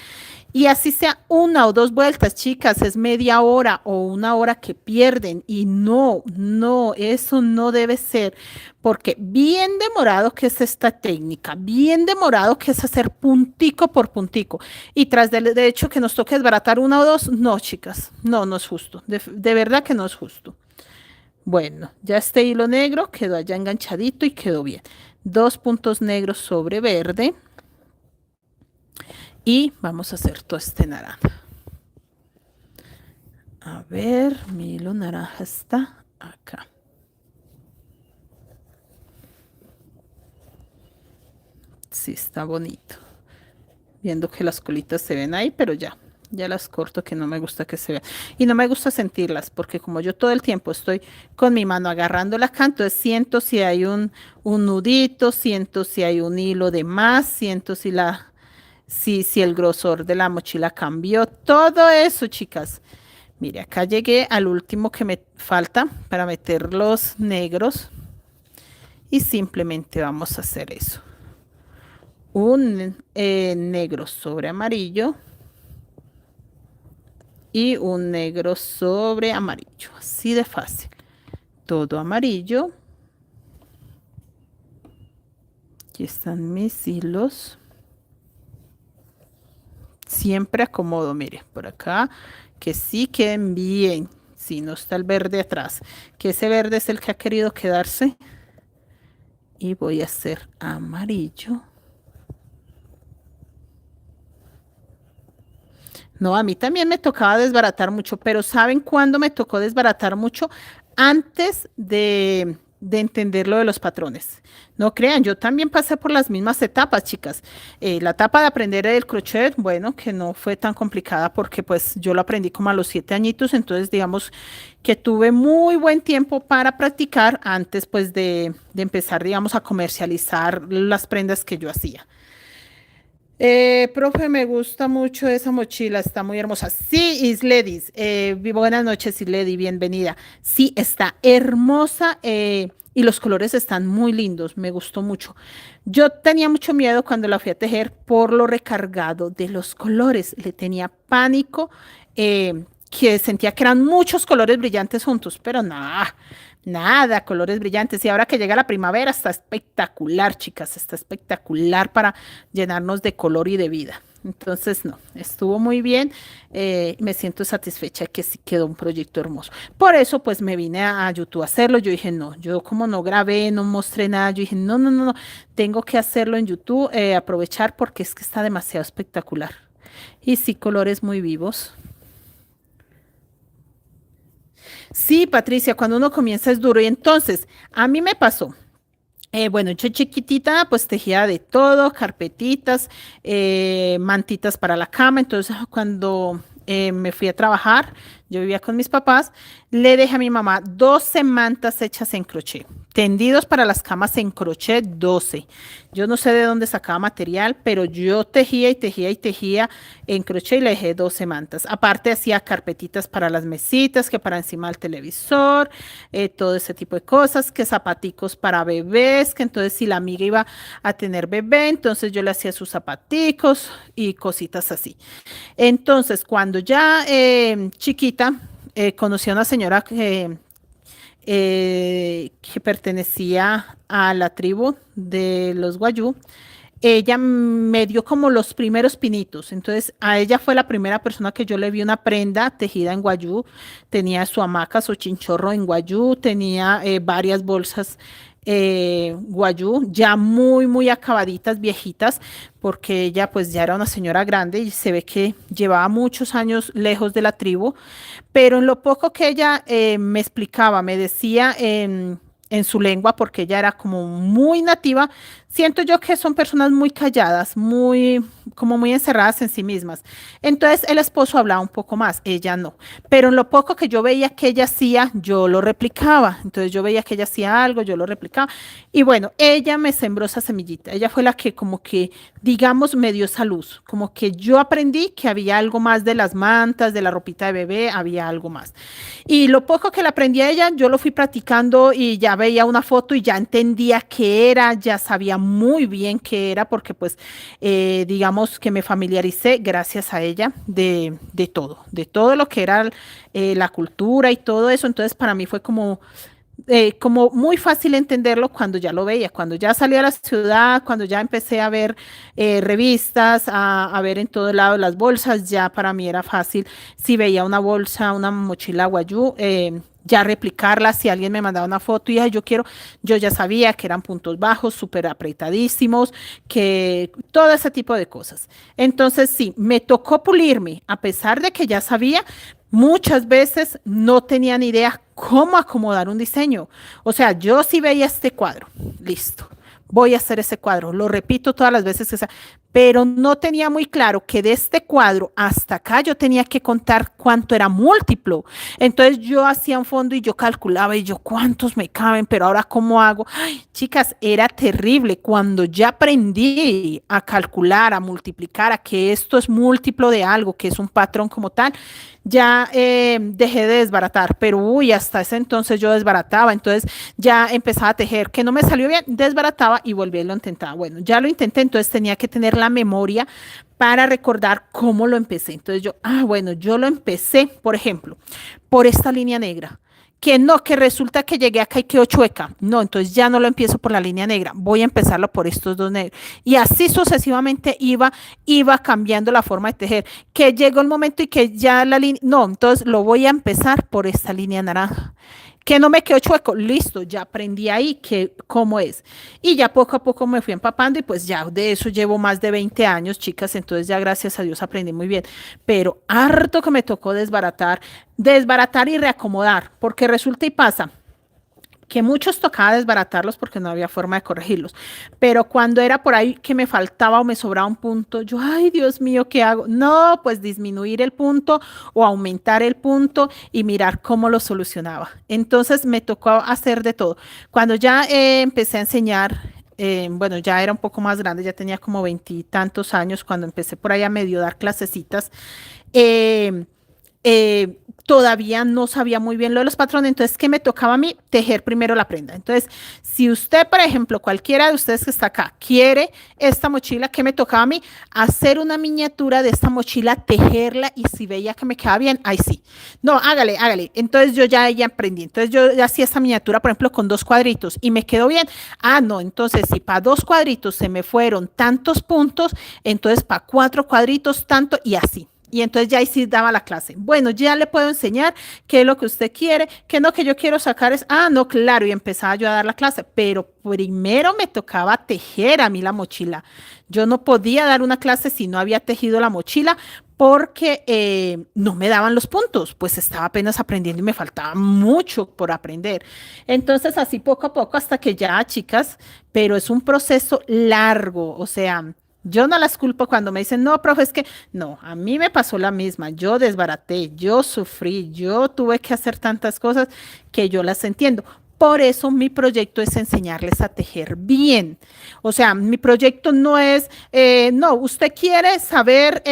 S1: y así sea una o dos vueltas, chicas, es media hora o una hora que pierden y no, no, eso no debe ser, porque bien demorado que es esta técnica, bien demorado que es hacer puntico por puntico y tras de hecho que nos toque desbaratar una o dos, no, chicas, no, no es justo, de verdad que no es justo. Bueno, ya este hilo negro quedó allá enganchadito y quedó bien. 2 puntos negros sobre verde. Y vamos a hacer todo este naranja. A ver, mi hilo naranja está acá. Sí, está bonito. Viendo que las colitas se ven ahí, pero ya las corto que no me gusta que se vean. Y no me gusta sentirlas, porque como yo todo el tiempo estoy con mi mano agarrándola acá, entonces siento si hay un nudito, siento si hay un hilo de más, siento si el grosor de la mochila cambió, todo eso, chicas. Mire, acá llegué al último que me falta para meter los negros y simplemente vamos a hacer eso. Un negro sobre amarillo y un negro sobre amarillo, así de fácil. Todo amarillo. Aquí están mis hilos. Siempre acomodo, mire, por acá, que sí queden bien. Si no está el verde atrás, que ese verde es el que ha querido quedarse. Y voy a hacer amarillo. No, a mí también me tocaba desbaratar mucho, pero ¿saben cuándo me tocó desbaratar mucho? Antes de entender lo de los patrones. No crean, yo también pasé por las mismas etapas, chicas. La etapa de aprender el crochet, bueno, que no fue tan complicada porque pues yo lo aprendí como a los 7 añitos, entonces digamos que tuve muy buen tiempo para practicar antes pues de empezar, digamos, a comercializar las prendas que yo hacía. Profe, me gusta mucho esa mochila, está muy hermosa. Sí, Isledis, buenas noches, Isledi, bienvenida. Sí, está hermosa y los colores están muy lindos, me gustó mucho. Yo tenía mucho miedo cuando la fui a tejer por lo recargado de los colores, le tenía pánico, que sentía que eran muchos colores brillantes juntos, pero nada. Nada, colores brillantes. Y ahora que llega la primavera, está espectacular, chicas, está espectacular para llenarnos de color y de vida. Entonces, no, estuvo muy bien. Me siento satisfecha que sí quedó un proyecto hermoso. Por eso, pues me vine a YouTube a hacerlo. Yo dije, no, yo como no grabé, no mostré nada, yo dije, no, no, no, no, tengo que hacerlo en YouTube, aprovechar porque es que está demasiado espectacular. Y sí, colores muy vivos. Sí, Patricia, cuando uno comienza es duro. Y entonces, a mí me pasó. Bueno, yo chiquitita, pues tejía de todo, carpetitas, mantitas para la cama. Entonces, cuando me fui a trabajar, yo vivía con mis papás, le dejé a mi mamá 12 mantas hechas en crochet, tendidos para las camas en crochet 12. Yo no sé de dónde sacaba material, pero yo tejía y tejía y tejía en crochet y le dejé 12 mantas. Aparte hacía carpetitas para las mesitas, que para encima del televisor, todo ese tipo de cosas, que zapaticos para bebés, que entonces si la amiga iba a tener bebé, entonces yo le hacía sus zapaticos y cositas así. Entonces, cuando ya chiquita, conocí a una señora que pertenecía a la tribu de los Guayú. Ella me dio como los primeros pinitos, entonces a ella fue la primera persona que yo le vi una prenda tejida en guayú, tenía su hamaca, su chinchorro en guayú, tenía varias bolsas guayú, ya muy, muy acabaditas, viejitas, porque ella pues ya era una señora grande y se ve que llevaba muchos años lejos de la tribu, pero en lo poco que ella me explicaba, me decía en su lengua porque ella era como muy nativa. Siento yo que son personas muy calladas, muy, como muy encerradas en sí mismas. Entonces el esposo hablaba un poco más, ella no. Pero en lo poco que yo veía que ella hacía, yo lo replicaba. Entonces yo veía que ella hacía algo, yo lo replicaba. Y bueno, ella me sembró esa semillita. Ella fue la que como que, digamos, me dio esa luz. Como que yo aprendí que había algo más de las mantas, de la ropita de bebé, había algo más. Y lo poco que le aprendí a ella, yo lo fui practicando y ya veía una foto y ya entendía qué era, ya sabía muy bien qué era, porque pues digamos que me familiaricé gracias a ella de todo lo que era la cultura y todo eso. Entonces para mí fue como muy fácil entenderlo cuando ya lo veía, cuando ya salí a la ciudad, cuando ya empecé a ver revistas, a ver en todo lado las bolsas, ya para mí era fácil. Si veía una bolsa, una mochila guayú, ya replicarla, si alguien me mandaba una foto y "Ay, yo quiero", yo ya sabía que eran puntos bajos, súper apretadísimos, que todo ese tipo de cosas. Entonces sí, me tocó pulirme, a pesar de que ya sabía. Muchas veces no tenía ni idea cómo acomodar un diseño. O sea, yo sí veía este cuadro, listo, voy a hacer ese cuadro, lo repito todas las veces que sea, pero no tenía muy claro que de este cuadro hasta acá yo tenía que contar cuánto era múltiplo. Entonces yo hacía un fondo y yo calculaba y yo cuántos me caben, pero ahora cómo hago. Ay, chicas, era terrible. Cuando ya aprendí a calcular, a multiplicar, a que esto es múltiplo de algo, que es un patrón como tal, ya dejé de desbaratar, pero uy, hasta ese entonces yo desbarataba, entonces ya empezaba a tejer, que no me salió bien, desbarataba y volví y lo intentaba. Bueno, ya lo intenté, entonces tenía que tener la memoria para recordar cómo lo empecé. Entonces yo, bueno, yo lo empecé, por ejemplo, por esta línea negra. Que no, que resulta que llegué acá y quedó chueca. No, entonces ya no lo empiezo por la línea negra, voy a empezarlo por estos dos negros. Y así sucesivamente iba cambiando la forma de tejer. Que llegó el momento y que ya la línea, no, entonces lo voy a empezar por esta línea naranja. Que no me quedó chueco, listo, ya aprendí ahí que cómo es. Y ya poco a poco me fui empapando y pues ya de eso llevo más de 20 años, chicas, entonces ya gracias a Dios aprendí muy bien. Pero harto que me tocó desbaratar y reacomodar, porque resulta y pasa que muchos tocaba desbaratarlos porque no había forma de corregirlos. Pero cuando era por ahí que me faltaba o me sobraba un punto, yo, ay, Dios mío, ¿qué hago? No, pues disminuir el punto o aumentar el punto y mirar cómo lo solucionaba. Entonces me tocó hacer de todo. Cuando ya empecé a enseñar, bueno, ya era un poco más grande, ya tenía como veintitantos años cuando empecé por ahí a medio dar clasecitas. Eh, Todavía no sabía muy bien lo de los patrones, entonces, ¿qué me tocaba a mí? Tejer primero la prenda. Entonces, si usted, por ejemplo, cualquiera de ustedes que está acá, quiere esta mochila, ¿qué me tocaba a mí? Hacer una miniatura de esta mochila, tejerla y si veía que me quedaba bien, ahí sí. No, hágale, hágale. Entonces, yo ya aprendí. Entonces, yo ya hacía esta miniatura, por ejemplo, con 2 cuadritos y me quedó bien. No, entonces, si para 2 cuadritos se me fueron tantos puntos, entonces para 4 cuadritos tanto y así. Y entonces ya ahí sí daba la clase. Bueno, ya le puedo enseñar qué es lo que usted quiere, que no, que yo quiero sacar es, no, claro, y empezaba yo a dar la clase, pero primero me tocaba tejer a mí la mochila. Yo no podía dar una clase si no había tejido la mochila porque no me daban los puntos, pues estaba apenas aprendiendo y me faltaba mucho por aprender. Entonces, así poco a poco hasta que ya, chicas, pero es un proceso largo, o sea, yo no las culpo cuando me dicen, no, profe, es que no, a mí me pasó la misma, yo desbaraté, yo sufrí, yo tuve que hacer tantas cosas que yo las entiendo. Por eso mi proyecto es enseñarles a tejer bien. O sea, mi proyecto no es, no, usted quiere saber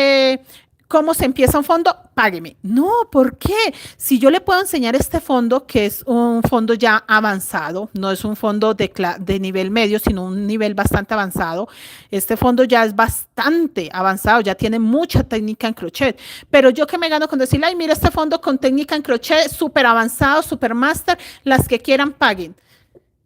S1: cómo se empieza un fondo, págueme. No, ¿por qué? Si yo le puedo enseñar este fondo, que es un fondo ya avanzado, no es un fondo de nivel medio, sino un nivel bastante avanzado. Este fondo ya es bastante avanzado, ya tiene mucha técnica en crochet. Pero yo que me gano con decirle, ay, mira este fondo con técnica en crochet, súper avanzado, súper máster, las que quieran paguen.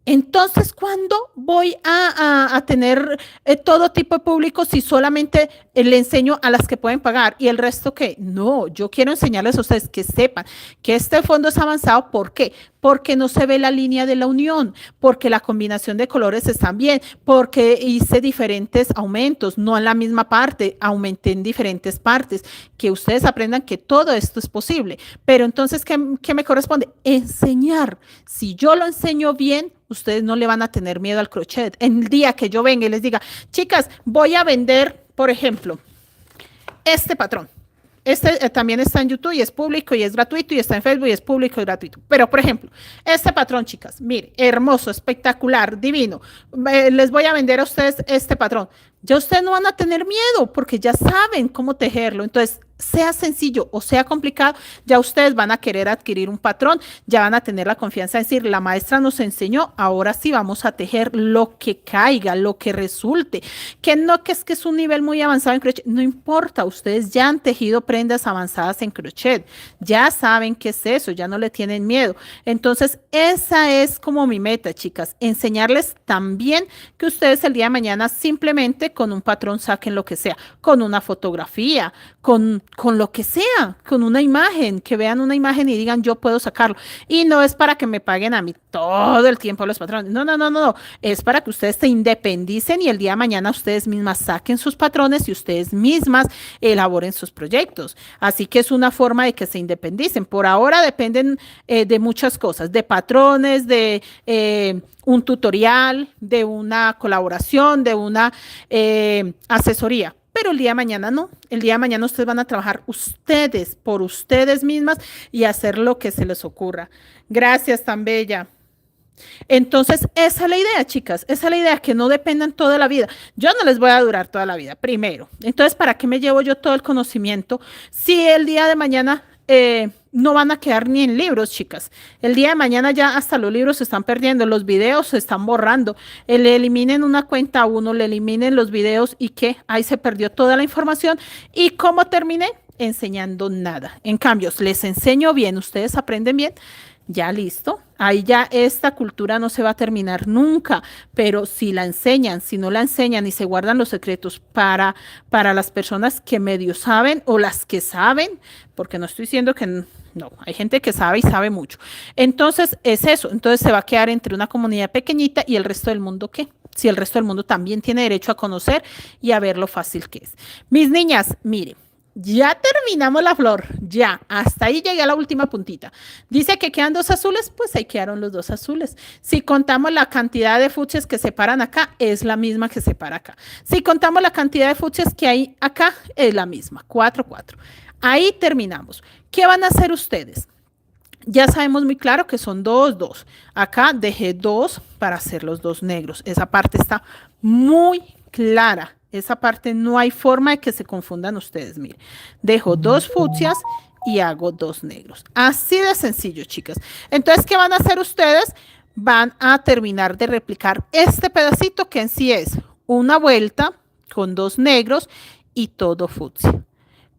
S1: Entonces, ¿cuándo voy a tener todo tipo de público si solamente le enseño a las que pueden pagar y el resto qué? No, yo quiero enseñarles a ustedes que sepan que este fondo es avanzado. ¿Por qué? Porque no se ve la línea de la unión, porque la combinación de colores están bien, porque hice diferentes aumentos, no en la misma parte, aumenté en diferentes partes, que ustedes aprendan que todo esto es posible. Pero entonces, ¿qué me corresponde? Enseñar. Si yo lo enseño bien, ustedes no le van a tener miedo al crochet. El día que yo venga y les diga, chicas, voy a vender, por ejemplo, este patrón. Este también está en YouTube y es público y es gratuito y está en Facebook y es público y gratuito. Pero, por ejemplo, este patrón, chicas, mire, hermoso, espectacular, divino. Les voy a vender a ustedes este patrón. Ya ustedes no van a tener miedo porque ya saben cómo tejerlo. Entonces, sea sencillo o sea complicado, ya ustedes van a querer adquirir un patrón, ya van a tener la confianza de decir, la maestra nos enseñó, ahora sí vamos a tejer lo que caiga, lo que resulte. Que no que es un nivel muy avanzado en crochet, no importa, ustedes ya han tejido prendas avanzadas en crochet, ya saben qué es eso, ya no le tienen miedo. Entonces, esa es como mi meta, chicas, enseñarles también que ustedes el día de mañana simplemente con un patrón saquen lo que sea, con una fotografía, con lo que sea, con una imagen, que vean una imagen y digan yo puedo sacarlo. Y no es para que me paguen a mí todo el tiempo los patrones. No, no, no, no, no. Es para que ustedes se independicen y el día de mañana ustedes mismas saquen sus patrones y ustedes mismas elaboren sus proyectos. Así que es una forma de que se independicen. Por ahora dependen de muchas cosas, de patrones, de un tutorial, de una colaboración, de una asesoría. Pero el día de mañana no. El día de mañana ustedes van a trabajar ustedes, por ustedes mismas y hacer lo que se les ocurra. Gracias, tan bella. Entonces, esa es la idea, chicas. Esa es la idea, que no dependan toda la vida. Yo no les voy a durar toda la vida, primero. Entonces, ¿para qué me llevo yo todo el conocimiento si el día de mañana no van a quedar ni en libros, chicas? El día de mañana ya hasta los libros se están perdiendo, los videos se están borrando. Le eliminen una cuenta a uno, le eliminen los videos y que ahí se perdió toda la información. ¿Y cómo terminé? Enseñando nada. En cambio, les enseño bien, ustedes aprenden bien, ya listo. Ahí ya esta cultura no se va a terminar nunca, pero si la enseñan, si no la enseñan y se guardan los secretos para las personas que medio saben o las que saben, porque no estoy diciendo que no, hay gente que sabe y sabe mucho. Entonces es eso, entonces se va a quedar entre una comunidad pequeñita y el resto del mundo, ¿qué? Si el resto del mundo también tiene derecho a conocer y a ver lo fácil que es. Mis niñas, miren. Ya terminamos la flor, ya, hasta ahí llegué a la última puntita. Dice que quedan 2 azules, pues ahí quedaron los 2 azules. Si contamos la cantidad de fucsias que separan acá, es la misma que separa acá. Si contamos la cantidad de fucsias que hay acá, es la misma, 4, 4. Ahí terminamos. ¿Qué van a hacer ustedes? Ya sabemos muy claro que son 2, 2. Acá dejé 2 para hacer los 2 negros. Esa parte está muy clara. Esa parte no hay forma de que se confundan ustedes. Miren, dejo 2 fucsias y hago 2 negros. Así de sencillo, chicas. Entonces, ¿qué van a hacer ustedes? Van a terminar de replicar este pedacito que en sí es una vuelta con 2 negros y todo fucsia.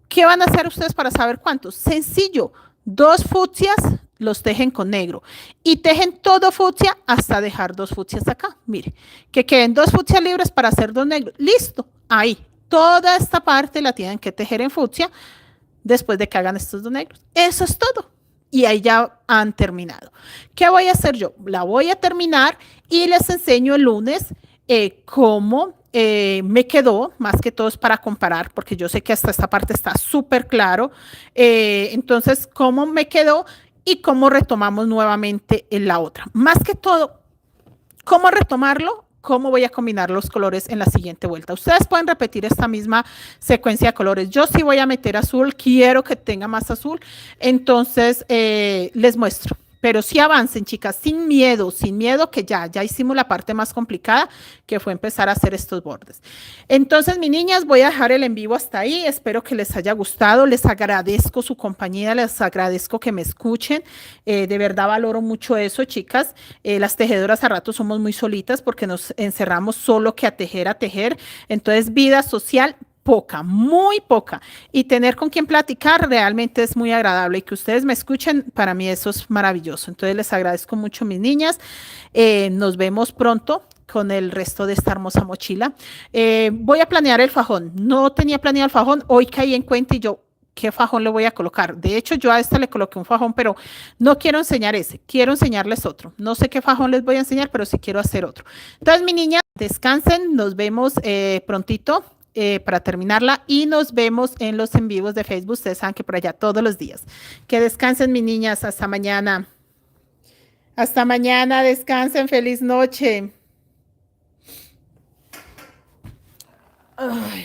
S1: ¿Qué van a hacer ustedes para saber cuántos? Sencillo, 2 fucsias los tejen con negro y tejen todo fucsia hasta dejar 2 fucsias acá. Mire, que queden 2 fucsias libres para hacer 2 negros. Listo, ahí. Toda esta parte la tienen que tejer en fucsia después de que hagan estos 2 negros. Eso es todo. Y ahí ya han terminado. ¿Qué voy a hacer yo? La voy a terminar y les enseño el lunes cómo me quedó, más que todo es para comparar, porque yo sé que hasta esta parte está súper claro. Entonces, cómo me quedó y cómo retomamos nuevamente en la otra. Más que todo, cómo retomarlo, cómo voy a combinar los colores en la siguiente vuelta. Ustedes pueden repetir esta misma secuencia de colores. Yo sí voy a meter azul, quiero que tenga más azul, entonces les muestro. Pero sí avancen, chicas, sin miedo que ya hicimos la parte más complicada, que fue empezar a hacer estos bordes. Entonces, mis niñas, voy a dejar el en vivo hasta ahí. Espero que les haya gustado. Les agradezco su compañía, les agradezco que me escuchen. De verdad valoro mucho eso, chicas. Las tejedoras a rato somos muy solitas porque nos encerramos solo que a tejer. Entonces, vida social poca, muy poca. Y tener con quien platicar realmente es muy agradable. Y que ustedes me escuchen, para mí eso es maravilloso. Entonces les agradezco mucho, mis niñas. Nos vemos pronto con el resto de esta hermosa mochila. Voy a planear el fajón. No tenía planeado el fajón. Hoy caí en cuenta y yo, ¿qué fajón le voy a colocar? De hecho, yo a esta le coloqué un fajón, pero no quiero enseñar ese. Quiero enseñarles otro. No sé qué fajón les voy a enseñar, pero sí quiero hacer otro. Entonces, mis niñas, descansen. Nos vemos prontito. Para terminarla y nos vemos en los en vivos de Facebook. Ustedes saben que por allá todos los días. Que descansen, mis niñas. Hasta mañana. Hasta mañana, descansen, feliz noche. Ay.